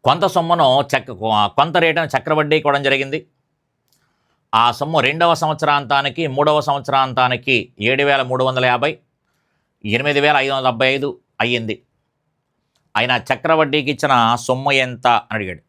కొంత సొమ్మును కొంత రేటును చక్రవడ్డీకి ఇవ్వడం జరిగింది. ఆ సొమ్ము 2వ సంవత్సరాంతానికి 3వ సంవత్సరాంతానికి 7,350 8,575 అయ్యింది. ఆయన చక్రవడ్డీకి ఇచ్చిన సొమ్ము ఎంత అని అడిగాడు.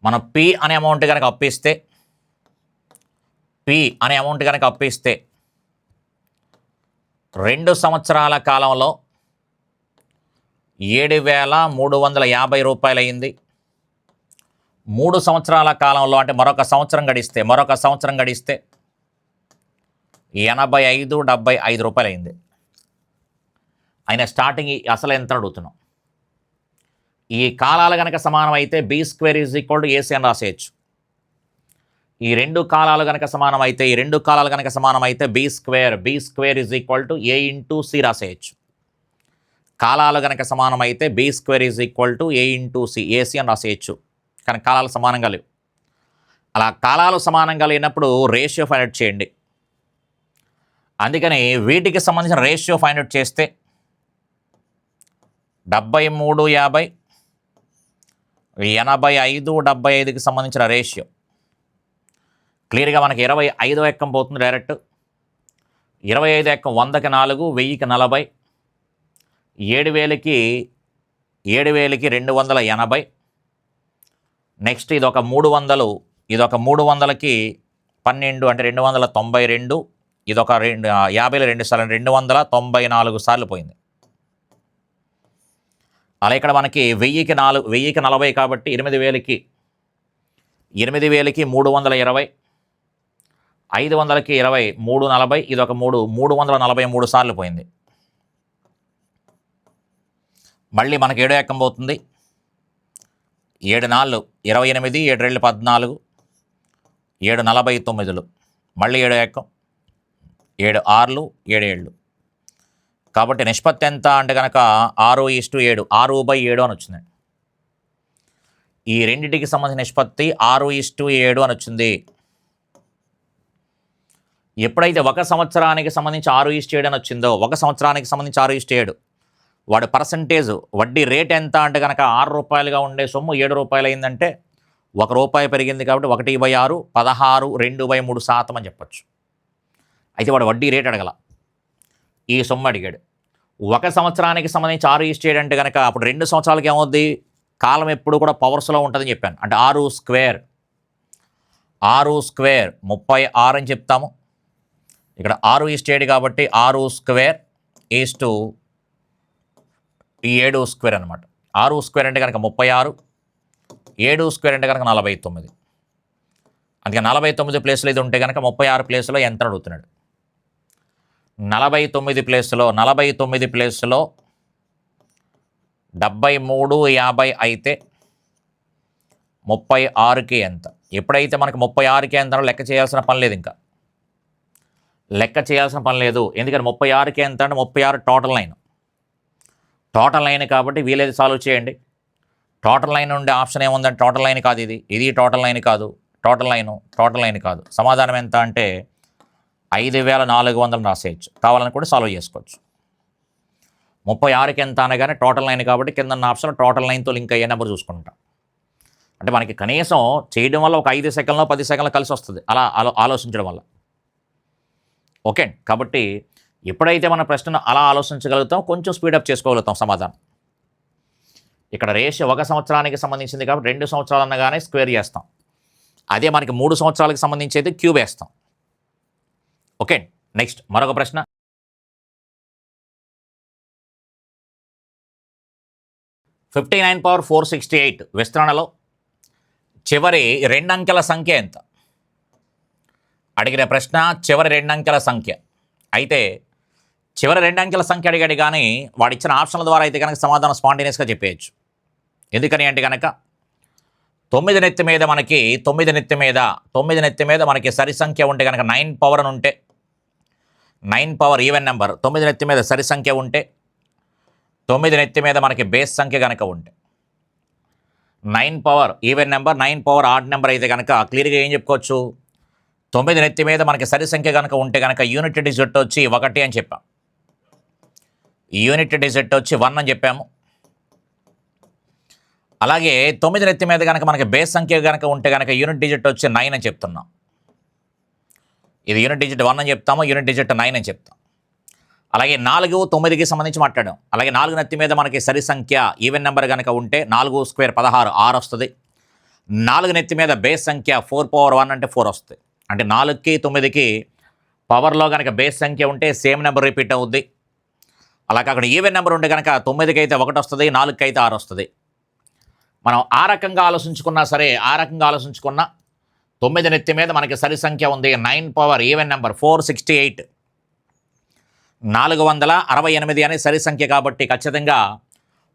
మనం పి అనే అమౌంట్ కనుక అప్పిస్తే 2 సంవత్సరాల కాలంలో 7,350 రూపాయలు అయింది. 3 సంవత్సరాల కాలంలో అంటే మరొక సంవత్సరం గడిస్తే 85,75 రూపాయలు అయింది. ఆయన స్టార్టింగ్ అసలు ఎంత అడుగుతున్నాం. ఈ కాలాలు కనుక సమానం అయితే B² = AC అని రాసేయచ్చు. ఈ రెండు కాలాలు కనుక సమానం అయితే B² = A × C రాసేయచ్చు. కాలాలు కనుక సమానం అయితే B² = A × C AC అని రాసేయచ్చు. కానీ కాలాలు సమానంగా లేవు. అలా కాలాలు సమానంగా లేనప్పుడు రేషియో ఫైండ్ అవుట్ చేయండి. అందుకని వీటికి సంబంధించిన రేషియో ఫైండ్ అవుట్ చేస్తే 73:50 85:75కి సంబంధించిన రేషియో క్లియర్గా మనకి 25వ ఎక్కం పోతుంది. డైరెక్ట్ 25 ఎక్కం 100కి 4 1000కి 40 7,000కి 280. నెక్స్ట్ ఇదొక 300 300కి 12 అంటే 292. ఇదొక 50లో 2 సార్లు 294 సార్లు పోయింది. అలా ఇక్కడ మనకి 1000కి 40 కాబట్టి 8,000కి 320 500కి 20 340 ఇదొక 343 సార్లు పోయింది. మళ్ళీ మనకి 7 ఎక్కం పోతుంది. 7 4 28 7 2 14 7 49 మళ్ళీ 7 ఎక్కం 7 6 7 7 కాబట్టి నిష్పత్తి ఎంత అంటే కనుక 6:7 6/7 అని వచ్చింది. ఈ రెండింటికి సంబంధించిన నిష్పత్తి 6:7 అని వచ్చింది. ఎప్పుడైతే ఒక సంవత్సరానికి సంబంధించి 6:7 అని వచ్చిందో ఒక సంవత్సరానికి సంబంధించి 6:7 వాడి పర్సంటేజ్ వడ్డీ రేట్ ఎంత అంటే కనుక 6 రూపాయలుగా ఉండే సొమ్ము 7 రూపాయలు అయిందంటే 1 రూపాయి పెరిగింది కాబట్టి 1/6 16 2/3% అని చెప్పచ్చు. అయితే వాడు వడ్డీ రేట్ అడగల, ఈ సొమ్ము అడిగాడు. ఒక సంవత్సరానికి సంబంధించి 6:7 అంటే కనుక అప్పుడు 2 సంవత్సరాలకి ఏమవుద్ది, కాలం ఎప్పుడు కూడా పవర్స్లో ఉంటుందని చెప్పాను. అంటే 6² 36 అని చెప్తాము. ఇక్కడ 6:7 కాబట్టి 6² ఈ 7² అనమాట. 6² అంటే కనుక 36 7² అంటే కనుక 49. అందుకే 49 ప్లేస్లో ఇది ఉంటే కనుక 36 ప్లేస్లో ఎంత అడుగుతున్నాడు. 49 ప్లేస్లో 73:50 అయితే 36కి ఎంత. ఎప్పుడైతే మనకు 36కి ఎంత లెక్క చేయాల్సిన పని లేదు, ఇంకా లెక్క చేయాల్సిన పని లేదు. ఎందుకంటే 36కి ఎంత అంటే 36 టోటల్ లైన్ కాబట్టి వీలైతే సాల్వ్ చేయండి. టోటల్ లైన్ ఉండే ఆప్షన్ ఏముందంటే టోటల్ లైన్ కాదు, ఇది టోటల్ లైన్ కాదు, టోటల్ లైన్ కాదు. సమాధానం ఎంత అంటే 5,400 రాసేయచ్చు. కావాలని కూడా సాల్వ్ చేసుకోవచ్చు. 36కి ఎంత అనగానే టోటల్ లైన్ కాబట్టి కింద ఉన్న ఆప్షన్ టోటల్ లైన్తో లింక్ అయ్యే నెంబర్ చూసుకుంటాం. అంటే మనకి కనీసం చేయడం వల్ల ఒక 5 సెకండ్లో 10 సెకండ్లో కలిసి వస్తుంది అలా ఆలోచించడం వల్ల. ఓకే, కాబట్టి ఎప్పుడైతే మన ప్రశ్నను అలా ఆలోచించగలుగుతాం కొంచెం స్పీడప్ చేసుకోగలుగుతాం సమాధానం. ఇక్కడ రేషియో ఒక సంవత్సరానికి సంబంధించింది కాబట్టి 2 సంవత్సరాలు అనగానే స్క్వేర్ చేస్తాం. అదే మనకి 3 సంవత్సరాలకు సంబంధించి క్యూబ్ వేస్తాం. ఓకే, నెక్స్ట్ మరొక ప్రశ్న. (59/468) విస్తరణలో చివరి 2 అంకెల సంఖ్య ఎంత? అడిగిన ప్రశ్న చివరి 2 అంకెల సంఖ్య. అయితే చివరి 2 అంకెల సంఖ్య అడిగాడు కానీ వాడు ఇచ్చిన ఆప్షన్ల ద్వారా అయితే కనుక సమాధానం స్పాంటేనియస్గా చెప్పేయచ్చు. ఎందుకని అంటే కనుక 9 నెత్తి మీద మనకి సరి సంఖ్య ఉంటే కనుక 9 పవర్ అని ఉంటే 9 పవర్ ఈవెన్ నెంబర్ 9 నెత్తి మీద సరి సంఖ్య ఉంటే 9 నెత్తి మీద మనకి బేస్ సంఖ్య కనుక ఉంటే 9 power even number 9 power odd number అయితే కనుక క్లియర్గా ఏం చెప్పుకోవచ్చు, 9 నెత్తి మీద మనకి సరి సంఖ్య కనుక ఉంటే కనుక యూనిట్ డిజిట్ వచ్చి 1 అని చెప్పాం. యూనిట్ డిజిట్ వచ్చి 1 అని చెప్పాము. అలాగే 9 నెత్తి మీద కనుక మనకి బేస్ సంఖ్య కనుక ఉంటే కనుక యూనిట్ డిజిట్ వచ్చి 9 అని చెప్తున్నాం. ఇది యూనిట్ డిజిట్ 1 అని చెప్తాము, యూనిట్ డిజిట్ 9 అని చెప్తాం. అలాగే 4, 9కి సంబంధించి మాట్లాడాం. అలాగే 4 నెత్తి మీద మనకి సరి సంఖ్య ఈవెన్ నెంబర్ కనుక ఉంటే 4 స్క్వేర్ 16 6 వస్తుంది. 4 నెత్తి మీద బేస్ సంఖ్య 4 పవర్ 1 అంటే 4 వస్తుంది. అంటే 4కి 9కి పవర్లో కనుక బేస్ సంఖ్య ఉంటే సేమ్ నెంబర్ రిపీట్ అవుద్ది. అలాగే అక్కడ ఈవెన్ నెంబర్ ఉంటే కనుక 9కి అయితే 1 వస్తుంది, 4కి అయితే 6 వస్తుంది. మనం ఆ రకంగా ఆలోచించుకున్నా సరే, ఆ రకంగా ఆలోచించుకున్నా 9 నెత్తి మీద మనకి సరి సంఖ్య ఉంది 9 పవర్ ఈవెన్ నెంబర్ 468 468 అనే సరి సంఖ్య కాబట్టి ఖచ్చితంగా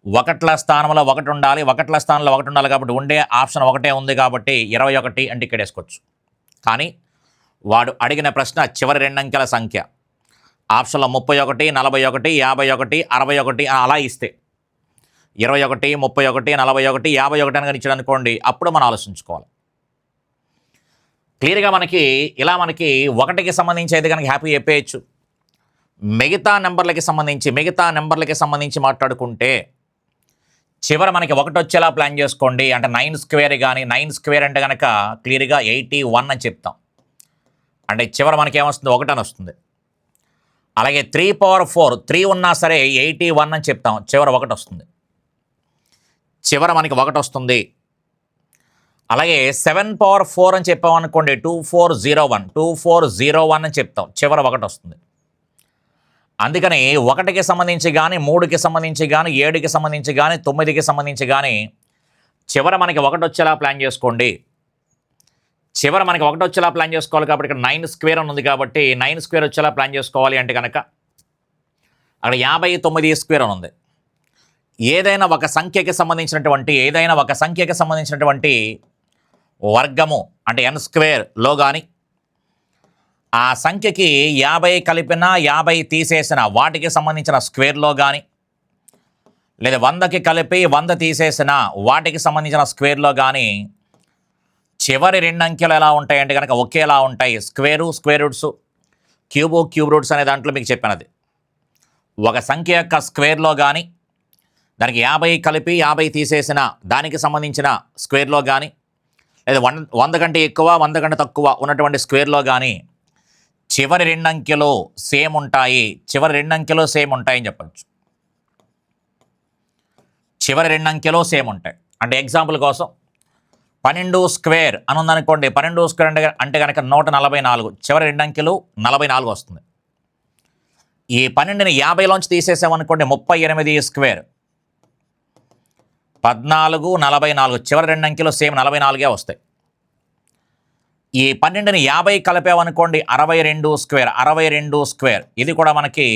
ఒకట్ల స్థానంలో 1 ఉండాలి. ఒకట్ల స్థానంలో 1 ఉండాలి కాబట్టి ఉండే ఆప్షన్ ఒకటే ఉంది కాబట్టి 21 అంటే ఇక్కడ వేసుకోవచ్చు. కానీ వాడు అడిగిన ప్రశ్న చివరి 2 అంకెల సంఖ్య. ఆప్షన్లో 31, 41, 51, 61 అలా ఇస్తే 21, 31, 41, 51 అని ఇచ్చాడు అనుకోండి, అప్పుడు మనం ఆలోచించుకోవాలి. క్లియర్గా మనకి ఇలా మనకి 1కి సంబంధించి అయితే కనుక హ్యాపీ చెప్పేయచ్చు. మిగతా నెంబర్లకి సంబంధించి మాట్లాడుకుంటే చివర మనకి 1 వచ్చేలా ప్లాన్ చేసుకోండి. అంటే 9 స్క్వేర్ కానీ 9 స్క్వేర్ అంటే కనుక క్లియర్గా 81 అని చెప్తాం. అంటే చివర మనకి ఏమొస్తుంది 1 అని వస్తుంది. అలాగే 3 పవర్ 4 3 ఉన్నా సరే 81 అని చెప్తాం. చివర 1 వస్తుంది. చివర మనకి 1 వస్తుంది. అలాగే 7 పవర్ 4 అని చెప్పామనుకోండి 2401 అని చెప్తాం. చివర 1 వస్తుంది. అందుకని 1కి సంబంధించి కానీ 3కి సంబంధించి కానీ 7కి సంబంధించి కానీ 9కి సంబంధించి కానీ చివర మనకి 1 వచ్చేలా ప్లాన్ చేసుకోండి. చివర మనకి 1 వచ్చేలా ప్లాన్ చేసుకోవాలి కాబట్టి ఇక్కడ 9 స్క్వేర్ అని ఉంది కాబట్టి 9 స్క్వేర్ వచ్చేలా ప్లాన్ చేసుకోవాలి అంటే కనుక అక్కడ 59 స్క్వేర్ అని ఉంది. ఏదైనా ఒక సంఖ్యకి సంబంధించినటువంటి వర్గము అంటే n స్క్వేర్లో కానీ ఆ సంఖ్యకి 50 కలిపినా 50 తీసేసిన వాటికి సంబంధించిన స్క్వేర్లో కానీ లేదా 100కి కలిపి 100 తీసేసిన వాటికి సంబంధించిన స్క్వేర్లో కానీ చివరి 2 అంకెలు ఎలా ఉంటాయి అంటే కనుక ఒకేలా ఉంటాయి. స్క్వేర్ రూట్స్, క్యూబ్ రూట్స్ అనే దాంట్లో మీకు చెప్పినది. ఒక సంఖ్య యొక్క స్క్వేర్లో కానీ దానికి 50 కలిపి 50 తీసేసిన దానికి సంబంధించిన స్క్వేర్లో కానీ లేదా 100 కంటే ఎక్కువ 100 కంటే తక్కువ ఉన్నటువంటి స్క్వేర్లో కానీ చివరి 2 అంకెలు సేమ్ ఉంటాయి. అని చెప్పచ్చు. చివరి 2 అంకెలు సేమ్ ఉంటాయి. అంటే ఎగ్జాంపుల్ కోసం 12 స్క్వేర్ అని ఉందనుకోండి. 12 స్క్వేర్ అంటే కనుక 144. చివరి 2 అంకెలు 44 వస్తుంది. ఈ 12ని 50లోంచి తీసేసామనుకోండి 38 స్క్వేర్ 14, 44 చివరి 2 అంకెలు సేమ్ 44 వస్తాయి. ఈ 12ని 50 కలిపామనుకోండి 62 స్క్వేర్ ఇది కూడా మనకి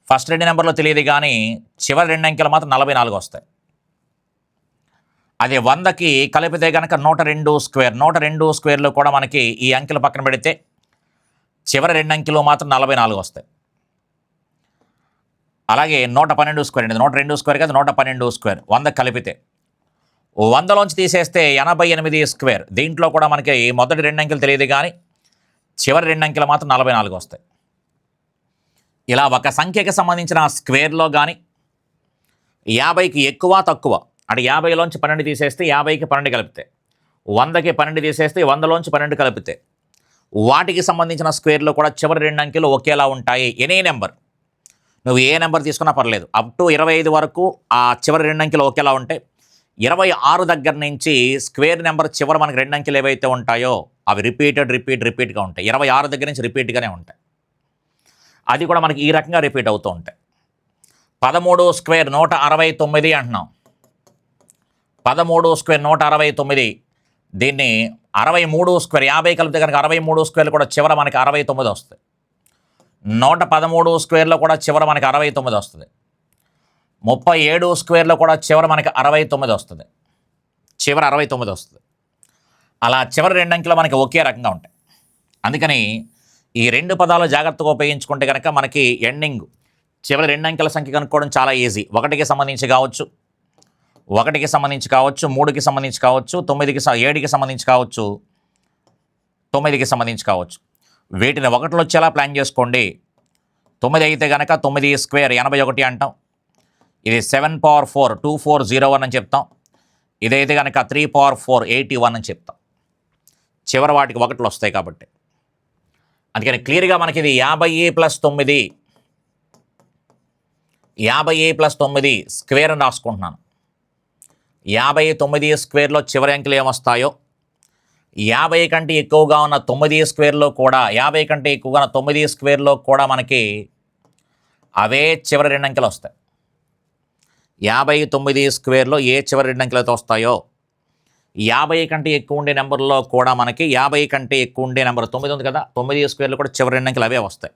ఫస్ట్ 2 నెంబర్లో తెలియదు కానీ చివరి 2 అంకెలు మాత్రం 44 వస్తాయి. అదే 100కి కలిపితే కనుక 102 స్క్వేర్లో కూడా మనకి ఈ అంకెలు పక్కన పెడితే చివరి 2 అంకెలు మాత్రం 44 వస్తాయి. అలాగే 112 స్క్వేర్ అండి. 102 స్క్వేర్ కాదు 112 స్క్వేర్ 100 కలిపితే 100లోంచి తీసేస్తే 88 స్క్వేర్. దీంట్లో కూడా మనకి మొదటి 2 అంకెలు తెలియదు కానీ చివరి 2 అంకెలు మాత్రం 44 వస్తాయి. ఇలా ఒక సంఖ్యకి సంబంధించిన స్క్వేర్లో కానీ 50కి ఎక్కువ తక్కువ అంటే 50లోంచి 12 తీసేస్తే 50కి 12 కలిపితే 100కి 12 తీసేస్తే 100లోంచి 12 కలిపితే వాటికి సంబంధించిన స్క్వేర్లో కూడా చివరి 2 అంకెలు ఒకేలా ఉంటాయి. ఎనీ నెంబర్ నువ్వు ఏ నెంబర్ తీసుకున్నా పర్లేదు. అప్ టు 25 వరకు ఆ చివరి 2 అంకెలు ఒకేలా ఉంటాయి. 26 దగ్గర నుంచి స్క్వేర్ నెంబర్ చివరి మనకి 2 అంకెలు ఏవైతే ఉంటాయో అవి రిపీట్గా ఉంటాయి. 26 దగ్గర నుంచి రిపీట్గానే ఉంటాయి. అది కూడా మనకి ఈ రకంగా రిపీట్ అవుతూ ఉంటాయి. 13 స్క్వేర్ 169 అంటున్నాం. 13 స్క్వేర్ 169. దీన్ని 63 స్క్వేర్ 50 కలిపితే కనుక 63 స్క్వేర్లు కూడా చివర మనకి 69 వస్తుంది. 113 స్క్వేర్లో కూడా చివర మనకి 69 వస్తుంది. 37 స్క్వేర్లో కూడా చివర మనకి 69 వస్తుంది. చివర 69 వస్తుంది. అలా చివరి 2 అంకెలు మనకి ఒకే రకంగా ఉంటాయి. అందుకని ఈ 2 పదాలు జాగ్రత్తగా ఉపయోగించుకుంటే కనుక మనకి ఎండింగ్ చివరి 2 అంకెల సంఖ్య కనుక్కోవడం చాలా ఈజీ. 1కి సంబంధించి కావచ్చు, 3కి సంబంధించి కావచ్చు, 7కి సంబంధించి కావచ్చు, 9కి సంబంధించి కావచ్చు. వీటిని 1లో వచ్చేలా ప్లాన్ చేసుకోండి. 9 అయితే కనుక 9 స్క్వేర్ 81 అంటాం. ఇది 7 పవర్ 4 2401 అని చెప్తాం. ఇదైతే కనుక 3 × 4 81 అని చెప్తాం. చివరి వాటికి ఒకట్లు వస్తాయి కాబట్టి. అందుకని క్లియర్గా మనకి ఇది 50 + 9 స్క్వేర్ అని రాసుకుంటున్నాను. 59 స్క్వేర్లో చివరి అంకెలు ఏమొస్తాయో 50 కంటే ఎక్కువగా ఉన్న 9 స్క్వేర్లో కూడా 50 కంటే ఎక్కువగా ఉన్న 9 స్క్వేర్లో కూడా మనకి అవే చివరి రెండు అంకెలు వస్తాయి. 59 స్క్వేర్లో ఏ చివరి రెండు అంకెలు అయితే వస్తాయో 50 కంటే ఎక్కువ ఉండే నెంబర్లో కూడా మనకి 50 కంటే ఎక్కువ ఉండే నెంబర్ 9 ఉంది కదా, 9 స్క్వేర్లో కూడా చివరి రెండు అంకెలు అవే వస్తాయి.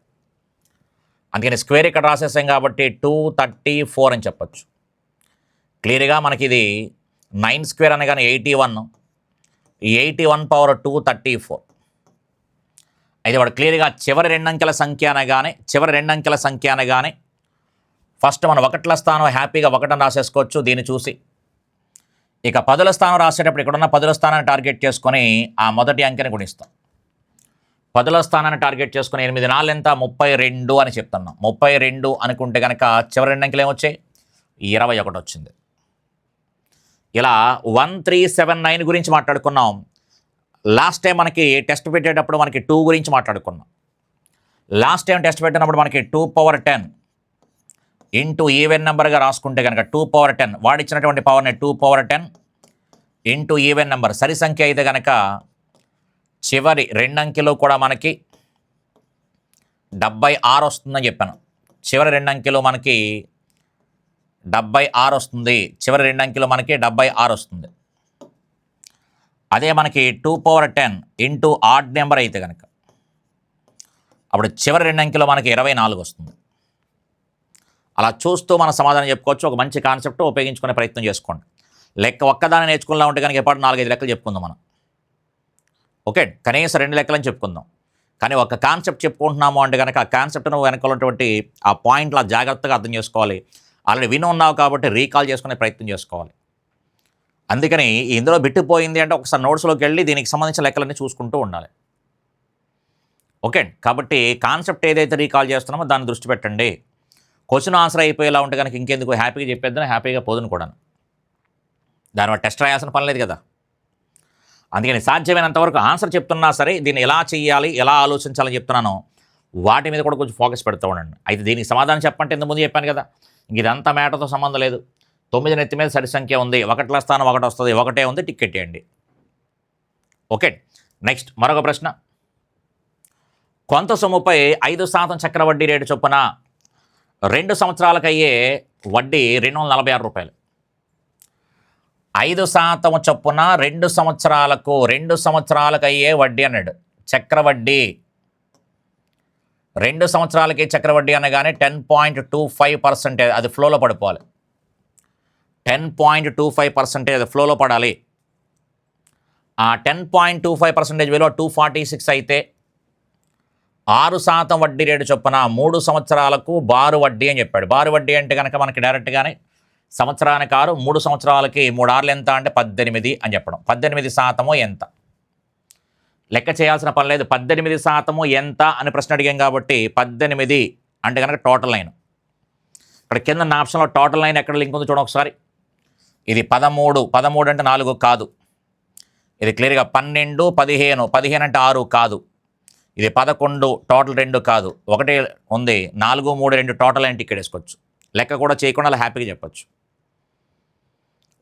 అందుకని స్క్వేర్ ఇక్కడ రాసేసాం కాబట్టి 234 అని చెప్పచ్చు. క్లియర్గా మనకి ఇది 9 స్క్వేర్ అనగానే 81, 81 × 234. అయితే వాడు క్లియర్గా చివరి రెండు అంకెల సంఖ్య అనగానే ఫస్ట్ మనం ఒకట్ల స్థానం హ్యాపీగా ఒకటని రాసేసుకోవచ్చు దీన్ని చూసి. ఇక పదుల స్థానం రాసేటప్పుడు ఇక్కడున్న పదుల స్థానాన్ని టార్గెట్ చేసుకొని ఆ మొదటి అంకెని గుణిస్తాం. పదుల స్థానాన్ని టార్గెట్ చేసుకుని 8 4 ఎంత 32 అని చెప్తున్నాం. 32 అనుకుంటే కనుక చివరి రెండు అంకెలు ఏమొచ్చాయి 21 వచ్చింది. ఇలా 1379 గురించి మాట్లాడుకున్నాం. లాస్ట్ టైం మనకి టెస్ట్ పెట్టేటప్పుడు మనకి 2 గురించి మాట్లాడుకున్నాం. లాస్ట్ టైం టెస్ట్ పెట్టినప్పుడు మనకి 2 × 10 ఇంటూ ఈవెన్ నెంబర్గా రాసుకుంటే కనుక 2 × 10 వాడిచ్చినటువంటి పవర్ని 2 × 10 ఇంటూ ఈవెన్ నెంబర్ సరి సంఖ్య అయితే కనుక చివరి రెండు అంకెలు కూడా మనకి 76 వస్తుందని చెప్పాను. చివరి రెండు అంకెలు మనకి 76 వస్తుంది. చివరి రెండు అంకెలు మనకి 76 వస్తుంది. అదే మనకి 2 × 10 ఇంటూ ఆడ్ నెంబర్ అయితే కనుక అప్పుడు చివరి రెండు అంకెలు మనకి 24 వస్తుంది. అలా చూస్తూ మన సమాధానం చెప్పుకోవచ్చు. ఒక మంచి కాన్సెప్ట్ ఉపయోగించుకునే ప్రయత్నం చేసుకోండి. లెక్క ఒక్కదాన్ని నేర్చుకున్నా ఉంటే కనుక ఎప్పుడు 4-5 లెక్కలు చెప్పుకుందాం మనం. ఓకే, కనీసం 2 లెక్కలని చెప్పుకుందాం. కానీ ఒక కాన్సెప్ట్ చెప్పుకుంటున్నాము అంటే కనుక ఆ కాన్సెప్ట్ను వెనకాలటువంటి ఆ పాయింట్లు జాగ్రత్తగా అర్థం చేసుకోవాలి. ఆల్రెడీ విని ఉన్నావు కాబట్టి రీకాల్ చేసుకునే ప్రయత్నం చేసుకోవాలి. అందుకని ఇందులో బిట్టుపోయింది అంటే ఒకసారి నోట్స్లోకి వెళ్ళి దీనికి సంబంధించిన లెక్కలన్నీ చూసుకుంటూ ఉండాలి. ఓకే, కాబట్టి కాన్సెప్ట్ ఏదైతే రీకాల్ చేస్తున్నామో దాన్ని దృష్టి పెట్టండి. క్వశ్చన్ ఆన్సర్ అయిపోయేలా ఉంటే కనుక ఇంకెందుకు హ్యాపీగా చెప్పేద్దాం, హ్యాపీగా పోదును కూడా. దానివల్ల టెస్ట్ రాయాల్సిన పని లేదు కదా. అందుకని సాధ్యమైనంతవరకు ఆన్సర్ చెప్తున్నా సరే దీన్ని ఎలా చేయాలి, ఎలా ఆలోచించాలని చెప్తున్నాను, వాటి మీద కూడా కొంచెం ఫోకస్ పెడుతూ ఉండండి. అయితే దీనికి సమాధానం చెప్పంటే ఇంతకుముందు చెప్పాను కదా, ఇదంతా మ్యాటర్తో సంబంధం లేదు. 9 నెత్తి మీద సరి సంఖ్య ఉంది, ఒకట్ల స్థానం ఒకటి వస్తుంది, ఒకటే ఉంది, టికెట్ వేయండి. ఓకే, నెక్స్ట్ మరొక ప్రశ్న. కొంత సొమ్ముపై 5% చక్రవడ్డీ రేటు చొప్పున 2 సంవత్సరాలకు అయ్యే వడ్డీ 246 రూపాయలు. 5% చొప్పున 2 సంవత్సరాలకు అయ్యే వడ్డీ అన్నాడు. చక్రవడ్డీ 2 సంవత్సరాలకి చక్రవడ్డీ అనగానే 10.25% అది ఫ్లోలో పడిపోవాలి. 10.25% అది ఫ్లోలో పడాలి. ఆ 10.25% విలువ 246 అయితే 6% వడ్డీ రేటు చొప్పున 3 సంవత్సరాలకు బారు వడ్డీ అని చెప్పాడు. బారు వడ్డీ అంటే కనుక మనకి డైరెక్ట్గానే సంవత్సరానికి 6, 3 సంవత్సరాలకి 3 6 ఎంత అంటే 18 అని చెప్పడం. 18% ఎంత లెక్క చేయాల్సిన పని లేదు. 18% ఎంత అని ప్రశ్న అడిగాం కాబట్టి 18 అంటే కనుక టోటల్ లైన్. ఇక్కడ కింద నా ఆప్షన్లో టోటల్ లైన్ ఎక్కడ లింక్ ఉందో చూడండి ఒకసారి. ఇది 13 అంటే 4 కాదు. ఇది క్లియర్గా 12, 15 అంటే 6 కాదు. ఇది 11 టోటల్ 2 కాదు, ఒకటే ఉంది. 4, 3, 2 టోటల్ లైన్ టికెట్ వేసుకోవచ్చు. లెక్క కూడా చేయకుండా అలా హ్యాపీగా చెప్పచ్చు.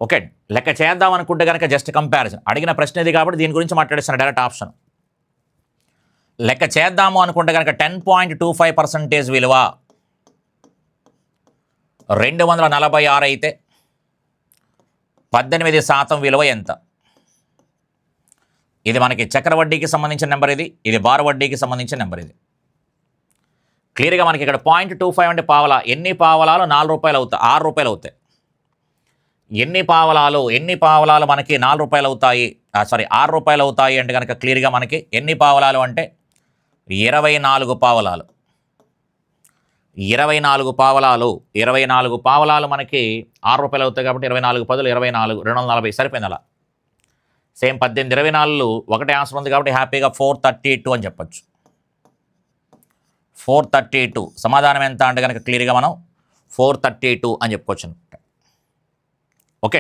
ఓకే, లెక్క చేద్దాం అనుకుంటే కనుక జస్ట్ కంపారిజన్ అడిగిన ప్రశ్న ఇది కాబట్టి దీని గురించి మాట్లాడేస్తాను. డైరెక్ట్ ఆప్షన్ లెక్క చేద్దాము అనుకుంటే కనుక 10.25% విలువ 246 అయితే 18% విలువ ఎంత? ఇది మనకి చక్రవడ్డీకి సంబంధించిన నెంబర్, ఇది బారు వడ్డీకి సంబంధించిన నెంబర్. ఇది క్లియర్గా మనకి ఇక్కడ 0.25 అంటే పావలా. ఎన్ని పావలాలు 4 రూపాయలు అవుతాయి, 6 రూపాయలు అవుతాయి. ఎన్ని పావలాలు మనకి 4 రూపాయలు అవుతాయి, 6 రూపాయలు అవుతాయి అంటే కనుక క్లియర్గా మనకి ఎన్ని పావలాలు అంటే 24 పావలాలు. 24 పావలాలు 24 పావలాలు మనకి 6 రూపాయలు అవుతాయి కాబట్టి 24 పదులు 24, 240 సరిపోయింది. అలా సేమ్ 18, 24 ఒకటే ఆన్సర్ ఉంది కాబట్టి హ్యాపీగా 432 అని చెప్పచ్చు. 432 సమాధానం ఎంత అంటే కనుక క్లియర్గా మనం 432 అని చెప్పుకోవచ్చు. ఓకే.